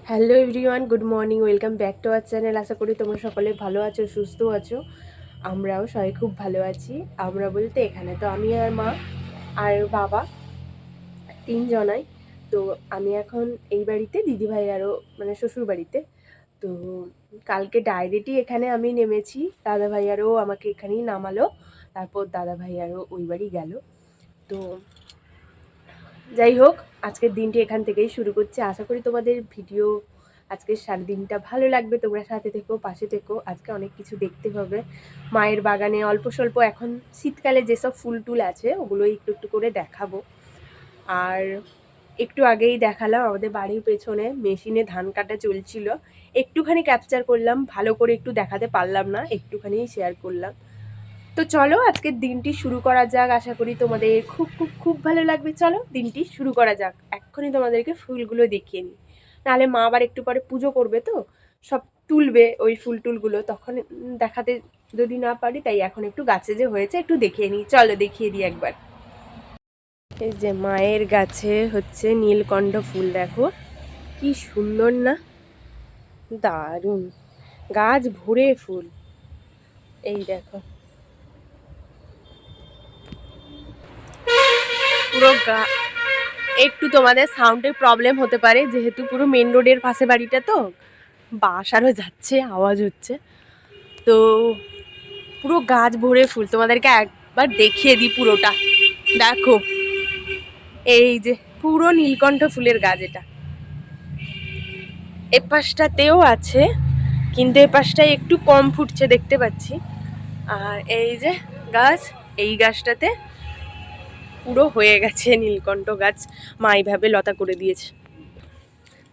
Hello everyone, good morning, welcome back to our channel. আশা করি তোমরা সকলে ভালো আছো, সুস্থ আছো। আমরাও সবাই খুব ভালো আছি। আমরা বলতে এখানে তো আমি আর মা আর বাবা তিনজনাই। তো আমি এখন এই বাড়িতে, দিদিভাই আরও মানে শ্বশুর বাড়িতে। তো কালকে ডাইরেক্টই এখানে আমি নেমেছি, দাদাভাই আরও আমাকে এখানেই নামালো। তারপর দাদাভাই আরও ওই বাড়ি গেল। তো যাই হোক, আজকের দিনটি এখান থেকেই শুরু করছি। আশা করি তোমাদের ভিডিও আজকের সারা দিনটা ভালো লাগবে। তোমরা সাথে থেকো, পাশে থেকো। আজকে অনেক কিছু দেখতে হবে। মায়ের বাগানে অল্প স্বল্প এখন শীতকালে যেসব ফুল টুল আছে ওগুলো একটু একটু করে দেখাবো। আর একটু আগেই দেখালাম আমাদের বাড়ির পেছনে মেশিনে ধান কাটা চলছিল, একটুখানি ক্যাপচার করলাম, ভালো করে একটু দেখাতে পারলাম না, একটুখানি শেয়ার করলাম। তো চলো আজকের দিনটি শুরু করা যাক। আশা করি তোমাদের খুব খুব খুব ভালো লাগবে। চলো দিনটি শুরু করা যাক। এক্ষুনি তোমাদেরকে ফুলগুলো দেখিয়ে নিই, নাহলে মা আবার একটু পরে পুজো করবে, তো সব তুলবে ওই ফুল টুলগুলো, তখন দেখাতে যদি না পারি, তাই এখন একটু গাছে যে হয়েছে একটু দেখিয়ে নিই। চলো দেখিয়ে দিই একবার। এই যে মায়ের গাছে হচ্ছে নীলকণ্ঠ ফুল, দেখো কি সুন্দর না, দারুণ, গাছ ভরে ফুল। এই দেখো পুরো একটু তোমাদের সাউন্ডের প্রবলেম হতে পারে, যেহেতু পুরো মেন রোডের পাশে বাড়িটা, তো বাস আরও যাচ্ছে, আওয়াজ হচ্ছে। তো পুরো গাছ ভরে ফুল, তোমাদেরকে একবার দেখিয়ে দিই পুরোটা। দেখো এই যে পুরো নীলকণ্ঠ ফুলের গাছ এটা। এ পাশটাতেও আছে, কিন্তু এ পাশটায় একটু কম ফুটছে দেখতে পাচ্ছি। আর এই যে গাছ, এই গাছটাতে পুরো হয়ে গেছে নীলকণ্ঠ গাছ, মা এইভাবে লতা করে দিয়েছে।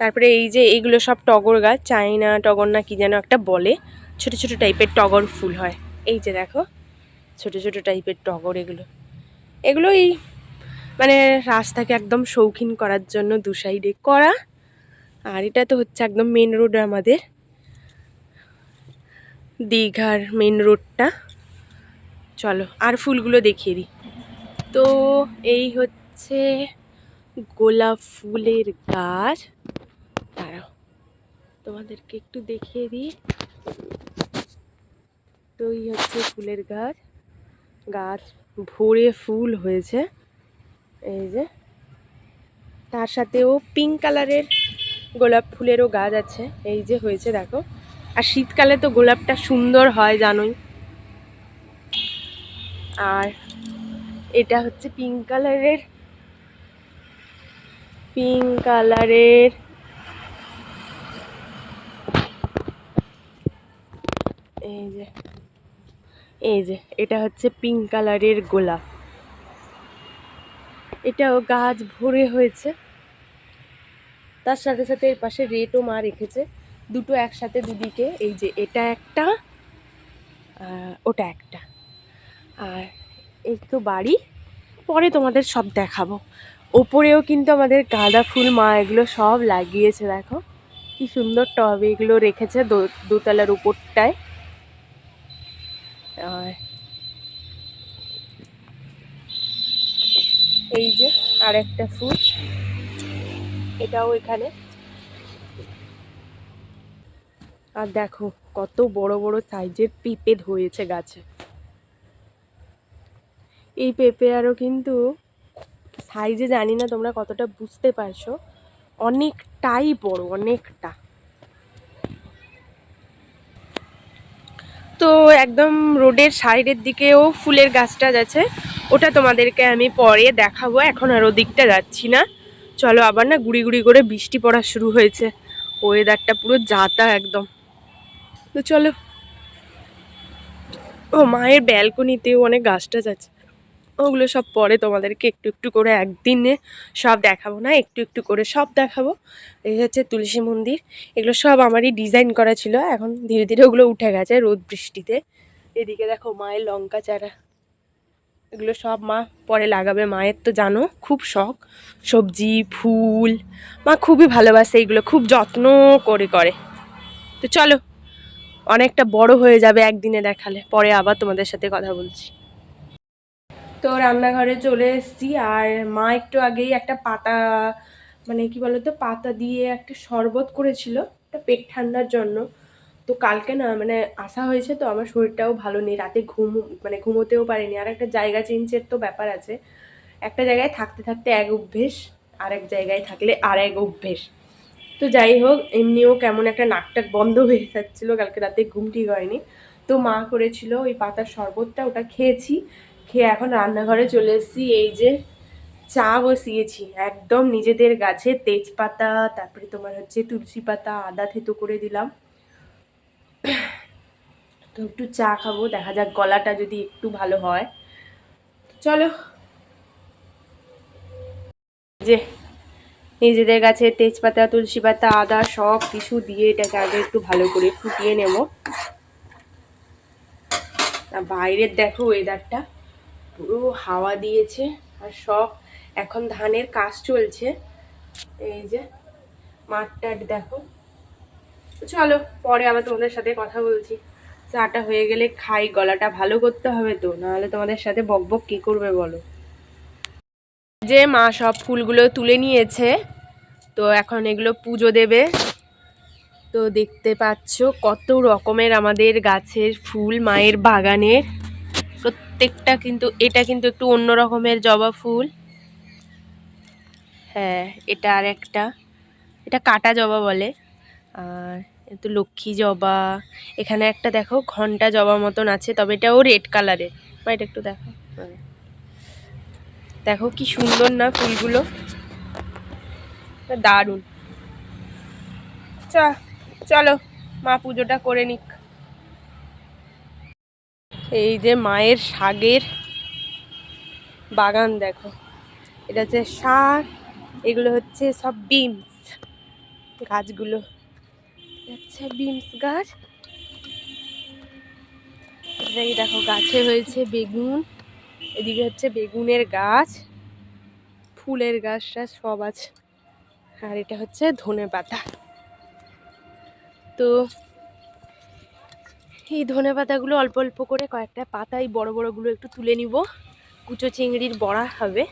তারপরে এই যে এইগুলো সব টগর গাছ, চাইনা টগর না কি যেন একটা বলে, ছোট ছোট টাইপের টগর ফুল হয়। এই যে দেখো ছোট ছোট টাইপের টগর, এগুলো এগুলো এই মানে রাস্তাকে একদম শৌখিন করার জন্য দু সাইডে করা। আর এটা তো হচ্ছে একদম মেন রোড, আমাদের দীঘার মেন রোডটা। চলো আর ফুলগুলো দেখিয়ে দিই। তো এই হচ্ছে গোলাপ ফুলের গাছ, দাঁড়াও তোমাদেরকে একটু দেখিয়ে দিই। তো এই হচ্ছে ফুলের গাছ, গাছ ভরে ফুল হয়েছে। এই যে তার সাথেও পিঙ্ক কালারের গোলাপ ফুলেরও গাছ আছে, এই যে হয়েছে দেখো। আর শীতকালে তো গোলাপটা সুন্দর হয় জানোই। আর এটা হচ্ছে পিঙ্ক কালারের, পিঙ্ক কালারের এই যে, এই যে এটা হচ্ছে পিঙ্ক কালারের গোলাপ, এটাও গাছ ভরে হয়েছে। তার সাথে সাথে এর পাশে রেটও মা রেখেছে, দুটো একসাথে দুদিকে। এই যে এটা একটা, ওটা একটা। আর এই তো বাড়ি, পরে তোমাদের সব দেখাবো। ওপরেও কিন্তু আমাদের গাঁদা ফুল মা এগুলো সব লাগিয়েছে, দেখো কি সুন্দর টবে এগুলো রেখেছে দোতলার উপরটায়। আর এই যে আর একটা ফুল, এটাও এখানে। আর দেখো কত বড় বড় সাইজের পেঁপে ধরেছে গাছে। এই পেঁপে আরও কিন্তু সাইজে জানি না তোমরা কতটা বুঝতে পারছো, অনেকটাই বড়, অনেকটা। তো একদম রোডের সাইডের দিকেও ফুলের গাছটা আছে, ওটা তোমাদেরকে আমি পরে দেখাবো, এখন আর ওদিকটা যাচ্ছি না। চলো, আবার না গুড়ি গুড়ি করে বৃষ্টি পড়া শুরু হয়েছে, ওয়েদারটা পুরো যাতা একদম। তো চলো, ও মায়ের ব্যালকনিতেও অনেক গাছ টাছ আছে, ওগুলো সব পরে তোমাদেরকে একটু একটু করে, একদিনে সব দেখাবো না, একটু একটু করে সব দেখাবো। এই হচ্ছে তুলসী মন্দির, এগুলো সব আমারই ডিজাইন করা ছিল, এখন ধীরে ধীরে ওগুলো উঠে গেছে রোদ বৃষ্টিতে। এদিকে দেখো মায়ের লঙ্কা চারা, এগুলো সব মা পরে লাগাবে। মায়ের তো জানো খুব শখ সবজি ফুল, মা খুবই ভালোবাসে এগুলো, খুব যত্ন করে করে। তো চলো, অনেকটা বড় হয়ে যাবে একদিনে দেখালে, পরে আবার তোমাদের সাথে কথা বলছি। তো রান্নাঘরে চলে এসেছি, আর মা একটু আগেই একটা পাতা মানে কি বলতো পাতা দিয়ে একটা শরবত করেছিল, একটা পেট ঠান্ডার জন্য। তো কালকে না মানে আসা হয়েছে, তো আমার শরীরটাও ভালো নেই, রাতে মানে ঘুমোতেও পারিনি। আর একটা জায়গা চেঞ্জের তো ব্যাপার আছে, একটা জায়গায় থাকতে থাকতে এক অভ্যেস, আর এক জায়গায় থাকলে আর এক অভ্যেস। তো যাই হোক, এমনিও কেমন একটা নাকটাক বন্ধ হয়ে যাচ্ছিলো, কালকে রাতে ঘুম ঠিক হয়নি। তো মা করেছিল ওই পাতার শরবতটা, ওটা খেয়েছি। খেয়ে এখন রান্নাঘরে চলে এসেছি। এই যে চা বসিয়েছি, একদম নিজেদের গাছে তেজপাতা, তারপরে তোমার হচ্ছে তুলসী পাতা, আদা থেতো করে দিলাম। তো একটু চা খাবো, দেখা যাক গলাটা যদি একটু ভালো হয়। চলো, যে নিজেদের গাছে তেজপাতা, তুলসী পাতা, আদা সব কিছু দিয়ে এটাকে আগে একটু ভালো করে ফুটিয়ে নেব। আর বাইরের দেখো ওয়েদারটা পুরো হাওয়া দিয়েছে, আর সব এখন ধানের কাজ চলছে। এই যে মাঠটা দেখো। চলো পরে আবার তোমাদের সাথে কথা বলছি। চাটা হয়ে গেলে খাই, গলাটা ভালো করতে হবে তো, নাহলে তোমাদের সাথে বকবক কি করবে বলো। যে মা সব ফুলগুলো তুলে নিয়েছে, তো এখন এগুলো পুজো দেবে। তো দেখতে পাচ্ছ কত রকমের আমাদের গাছের ফুল মায়ের বাগানের, প্রত্যেকটা কিন্তু, এটা কিন্তু একটু অন্য রকমের জবা ফুল। হ্যাঁ, এটা আর একটা, এটা কাটা জবা বলে। আর তো লক্ষ্মী জবা, এখানে একটা দেখো ঘন্টা জবা মতন আছে, তবে এটাও রেড কালারের। বা এটা একটু দেখো, দেখো কি সুন্দর না ফুলগুলো, দারুণ। চলো মা পুজোটা করে নিক। এই যে মায়ের শাকের বাগান দেখো, এটা হচ্ছে শাক, এগুলো হচ্ছে সব বিনস গাছগুলো, হচ্ছে বিনস গাছ। এই দেখো গাছে হয়েছে বেগুন, এদিকে হচ্ছে বেগুনের গাছ, ফুলের গাছটা সব আছে। আর এটা হচ্ছে ধনেপাতা। তো এই ধনেপাতাগুলো অল্প অল্প করে কয়েকটা পাতাই বড় বড়গুলো একটু তুলে নিব, কুচো চিংড়ির বড়া হবে।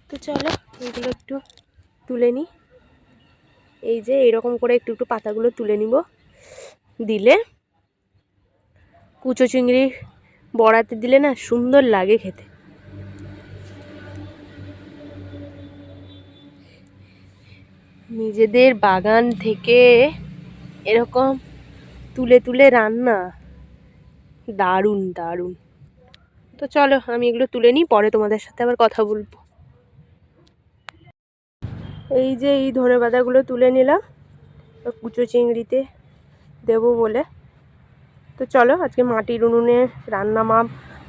তো চলো এগুলো একটু তুলে নিই। এই যে এরকম করে একটু একটু পাতাগুলো তুলে নিব, দিলে কুচো চিংড়ি বড়াতে দিলে না সুন্দর লাগে খেতে। নিজেদের বাগান থেকে এরকম তুলে তুলে রান্না, দারুণ দারুণ। তো চলো আমি এগুলো তুলে নিই, পরে তোমাদের সাথে আবার কথা বলবো। এই যে এই ধনেপাতাগুলো তুলে নিলাম কুচো চিংড়িতে দেবো বলে। তো চলো আজকে মাটির উনুনে রান্না, মা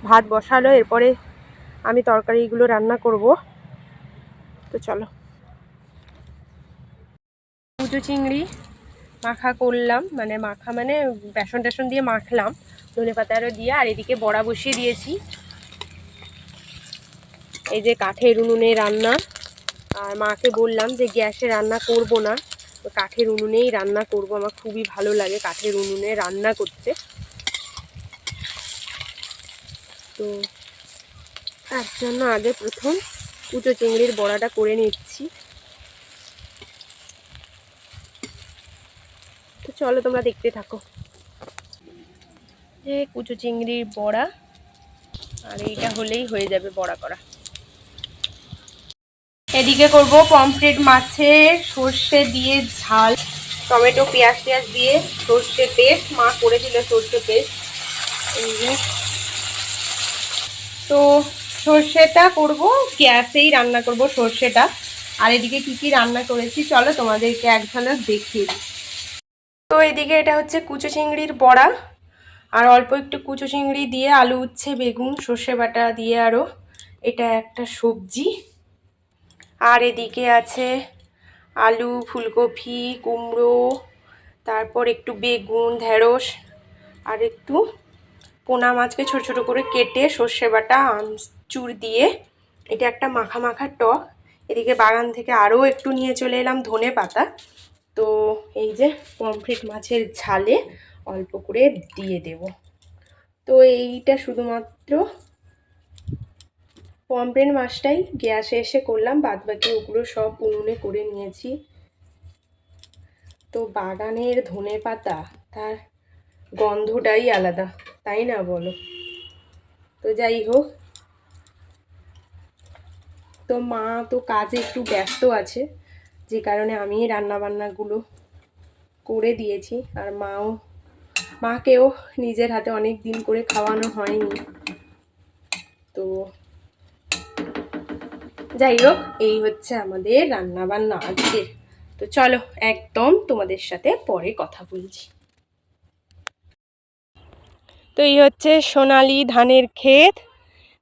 ভাত বসালো, এরপরে আমি তরকারিগুলো রান্না করব। তো চলো, কুচো চিংড়ি মাখা করলাম, মানে মাখা মানে বেসন টেসন দিয়ে মাখলাম, ধনেপাতা আরও দিয়ে। আর এদিকে বড়া বসিয়ে দিয়েছি। এই যে কাঠের উনুনে রান্না, আর মাকে বললাম যে গ্যাসে রান্না করব না, তো কাঠের উনুনেই রান্না করব, আমার খুবই ভালো লাগে কাঠের উনুনে রান্না করতে। তো তার জন্য আগে প্রথম কুচো চিংড়ির বড়াটা করে নিচ্ছি। তো চলো তোমরা দেখতে থাকো। যে কুচো চিংড়ির বড়া, আর এইটা হলেই হয়ে যাবে বড়া করা। এদিকে করব পমফ্রেট মাছের সর্ষে দিয়ে ঝাল, টমেটো পেঁয়াজ টেয়াজ দিয়ে সর্ষে পেস্ট, মা করে দিল সর্ষে পেস্ট। তো সর্ষেটা করব গ্যাসেই রান্না করব সর্ষেটা। আর এদিকে কি কি রান্না করেছি চলো তোমাদেরকে এক ঝলক দেখিয়ে দিই। তো এদিকে এটা হচ্ছে কুচো চিংড়ির বড়া, আর অল্প একটু কুচো চিংড়ি দিয়ে আলু উচ্ছে বেগুন সর্ষে বাটা দিয়ে আরও, এটা একটা সবজি। আর এদিকে আছে আলু ফুলকপি কুমড়ো, তারপর একটু বেগুন ঢেঁড়স, আর একটু পোনা মাছকে ছোট ছোট করে কেটে সর্ষে বাটা আমচুর দিয়ে এটা একটা মাখা মাখা টক। এদিকে বাগান থেকে আরও একটু নিয়ে চলে এলাম ধনে পাতা। তো এই যে পমফ্রেট মাছের ঝালে অল্প করে দিয়ে দেব। তো এইটা শুধুমাত্র পমফ্রেট মাছটাই গ্যাসে এসে করলাম, বাদবাকি ওগুলো সব উনুনে করে নিয়েছি। তো বাগানের ধনেপাতা তার গন্ধটাই আলাদা, তাই না বলো? তো যাই হোক, তো মা তো কাজে একটু ব্যস্ত আছে, যে কারণে আমি রান্নাবান্নাগুলো করে দিয়েছি। আর মাকেও নিজের হাতে অনেক দিন করে খাওয়ানো হয়নি। তো যাই হোক, এই হচ্ছে আমাদের রান্নাবান্না আজকের। তো চলো একদম তোমাদের সাথে পরে কথা বলছি। তো এই হচ্ছে সোনালি ধানের ক্ষেত,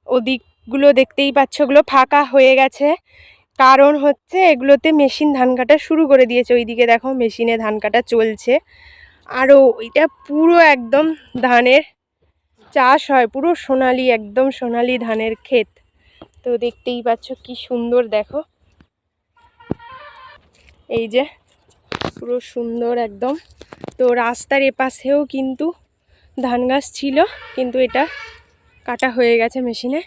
ওদিকগুলো দেখতেই পাচ্ছ, ওগুলো ফাঁকা হয়ে গেছে, কারণ হচ্ছে এগুলোতে মেশিন ধান কাটা শুরু করে দিয়েছে। ওইদিকে দেখো মেশিনে ধান কাটা চলছে। আরও ওইটা পুরো একদম ধানের চাষ হয়, পুরো সোনালি, একদম সোনালি ধানের ক্ষেত। তো দেখতেই পাচ্ছ কি সুন্দর, দেখো এই যে পুরো সুন্দর একদম। তো রাস্তার এপাশেও কিন্তু ধান গাছ ছিল, কিন্তু এটা কাটা হয়ে গেছে মেশিনে।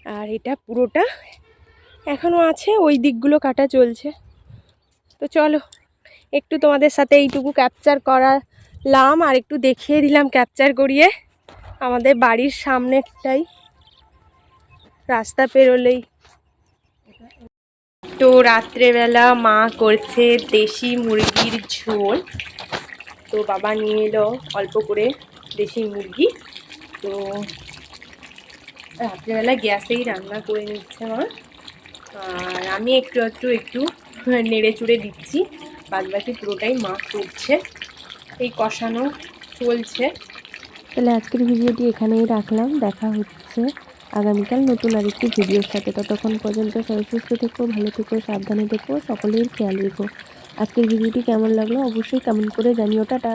আর এটা পুরোটা এখনও আছে, ওই দিকগুলো কাটা চলছে। তো চলো একটু তোমাদের সাথে এইটুকু ক্যাপচার করালাম, আর একটু দেখিয়ে দিলাম ক্যাপচার করিয়ে আমাদের বাড়ির সামনেরটাই, রাস্তা পেরোলেই। তো রাত্রেবেলা মা করছে দেশি মুরগির ঝোল। তো বাবা নিয়ে এলো অল্প করে দেশি মুরগি। তো রাত্রেবেলা গ্যাসেই রান্না করে নিচ্ছে মা, আর আমি একটু নেড়ে চুড়ে দিচ্ছি, বাদবাকি পুরোটাই মা করছে। এই কষানো চলছে। তাহলে আজকের ভিডিওটি এখানেই রাখলাম, দেখা হচ্ছে আগামীকাল নতুন আরেকটি ভিডিওর সাথে। ততক্ষণ পর্যন্ত সবাই সুস্থ থেকো, ভালো থেকো, সাবধানে থেকো, সকলের খেয়াল রেখো। আজকের ভিডিওটি কেমন লাগলো অবশ্যই কমেন্ট করে জানিও। টাটা।